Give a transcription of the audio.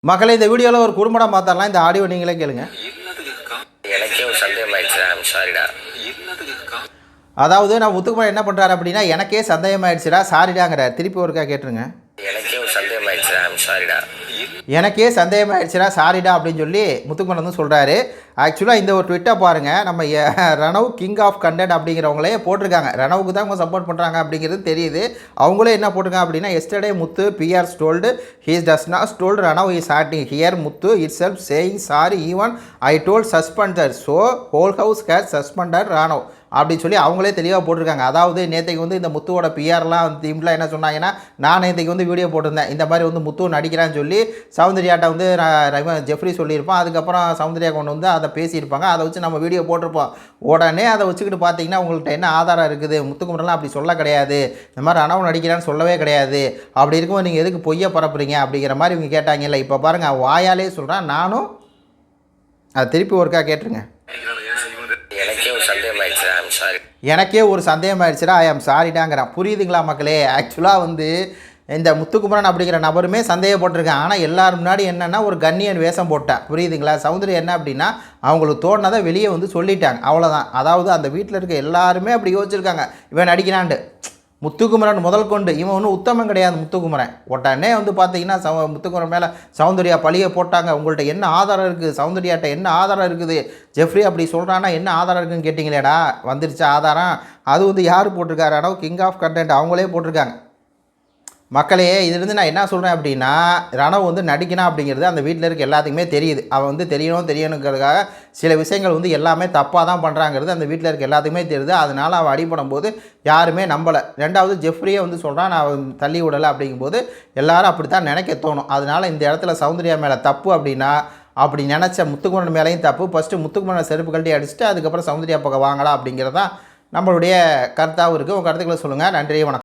மக்களே இந்த வீடியோவில் ஒரு குறும்படம் பார்த்தாலாம் இந்த ஆடியோ நீங்களே கேளுங்க. எனக்கே ஒரு சந்தேகம் ஆயிடுச்சு. சாரிடா. அதாவது நான் முத்துக்குமார் என்ன பண்ணுறாரு அப்படின்னா, எனக்கே சந்தேகம் ஆயிடுச்சுடா சாரிடாங்கிறார். திருப்பி ஒருக்கா கேட்டுருங்க. எனக்கே ஒரு சந்தேகம் ஆயிடுச்சு. சாரிடா. எனக்கே சந்தேகம் ஆயிடுச்சுடா சாரிடா அப்படின்னு சொல்லி முத்துக்குமார் வந்து சொல்கிறாரு. ஆக்சுவலாக இந்த ஒரு ட்விட்டை பாருங்கள், நம்ம ரணவ் கிங் ஆஃப் கண்டென்ட் அப்படிங்கிறவங்களே போட்டிருக்காங்க. ரணவுக்கு தான் அவங்க சப்போர்ட் பண்ணுறாங்க அப்படிங்கிறது தெரியுது. அவங்களே என்ன போட்டிருக்காங்க அப்படின்னா, yesterday Muthu PR told he's does not told Ranav is acting here Muthu itself saying sorry even I told suspender so whole house has suspender Ranav அப்படின்னு சொல்லி அவங்களே தெளிவாக போட்டிருக்காங்க. அதாவது நேற்றைக்கு வந்து இந்த முத்துவோட பிஆர்லாம் டீம்லாம் என்ன சொன்னாங்கன்னா, நான் நேற்றைக்கு வந்து வீடியோ போட்டிருந்தேன், இந்த மாதிரி வந்து முத்து நடிக்கிறான்னு சொல்லி சௌந்தர்யாட்ட வந்து ஜெஃப்ரி சொல்லியிருப்பான். அதுக்கப்புறம் சௌந்தர்யா கொண்டு வந்து அதை பேசியிருப்பாங்க. அதை வச்சு நம்ம வீடியோ போட்டிருப்போம். உடனே அதை வச்சுக்கிட்டு பார்த்தீங்கன்னா உங்கள்கிட்ட என்ன ஆதாரம் இருக்குது, முத்துக்குமரெல்லாம் அப்படி சொல்ல கிடையாது, இந்த மாதிரி ரணவ் நடிக்கிறான்னு சொல்லவே கிடையாது, அப்படி இருக்கும்போது நீங்கள் எதுக்கு பொய்யை பரப்புறீங்க அப்படிங்கிற மாதிரி இவங்க கேட்டாங்கல்ல. இப்போ பாருங்கள், வாயாலே சொல்கிறேன், நானும் அதை திருப்பி ஒருக்கா கேட்டுருங்க. எனக்கே ஒரு சந்தேகம் ஆயிடுச்சுடா ஐ ஆம் சாரிடாங்கிறான். புரியுதுங்களா மக்களே? ஆக்சுவலாக வந்து இந்த முத்துக்குமரன் அப்படிங்கிற நபருமே சந்தேகப்பட்டிருக்கேன். ஆனால் எல்லாரும் முன்னாடி என்னென்னா ஒரு கண்ணியன் வேஷம் போட்டேன். புரியுதுங்களா? சௌந்தர்யா என்ன அப்படின்னா அவங்களுக்கு தோணுனதை வெளியே வந்து சொல்லிட்டாங்க, அவ்வளோதான். அதாவது அந்த வீட்டில் இருக்க எல்லாருமே அப்படி யோசிச்சிருக்காங்க, இவன் நடிக்கிறான்ட்டு. முத்துக்குமரன் முதல் கொண்டு இவன் ஒன்றும் உத்தமம் கிடையாது. முத்துக்குமரன் உடனே வந்து பார்த்தீங்கன்னா முத்துக்குமரன் மேலே சௌந்தர்யா பழியை போட்டாங்க. உங்கள்கிட்ட என்ன ஆதாரம் இருக்குது, சௌந்தர்யாட்ட என்ன ஆதாரம் இருக்குது, ஜெஃப்ரி அப்படி சொல்கிறான்னா என்ன ஆதாரம் இருக்குதுன்னு கேட்டிங்களேடா, வந்துருச்சா ஆதாரம். அது வந்து யார் போட்டிருக்காரு, ஆனால் கிங் ஆஃப் கண்டென்ட் அவங்களே போட்டிருக்காங்க. மக்களே, இதுலேருந்து நான் என்ன சொல்கிறேன் அப்படின்னா, ரணவ் வந்து நடிக்கணும் அப்படிங்கிறது அந்த வீட்டில் இருக்க எல்லாத்துக்குமே தெரியுது. அவன் வந்து தெரியணுங்கிறதுக்காக சில விஷயங்கள் வந்து எல்லாமே தப்பாக தான் பண்ணுறாங்கிறது அந்த வீட்டில் இருக்க எல்லாத்துக்குமே தெரியுது. அதனால் அவன் அடிபடும் போது யாருமே நம்பலை. ரெண்டாவது ஜெஃப்ரியே வந்து சொல்கிறான் நான் தள்ளி விடலை அப்படிங்கும்போது எல்லாரும் அப்படி தான் நினைக்க தோணும். அதனால் இந்த இடத்துல சௌந்தர்யா மேலே தப்பு அப்படின்னா, அப்படி நினச்ச முத்துக்குமரன் மேலேயும் தப்பு. ஃபஸ்ட்டு முத்துக்குமரன் செருப்பு கழட்டி அடிச்சுட்டு அதுக்கப்புறம் சௌந்தர்யா பக்கம் வாங்கலாம் அப்படிங்கிறது தான் நம்மளுடைய கருத்தாகவும் இருக்குது. உங்கள் கருத்துக்களை சொல்லுங்கள். நன்றி, வணக்கம்.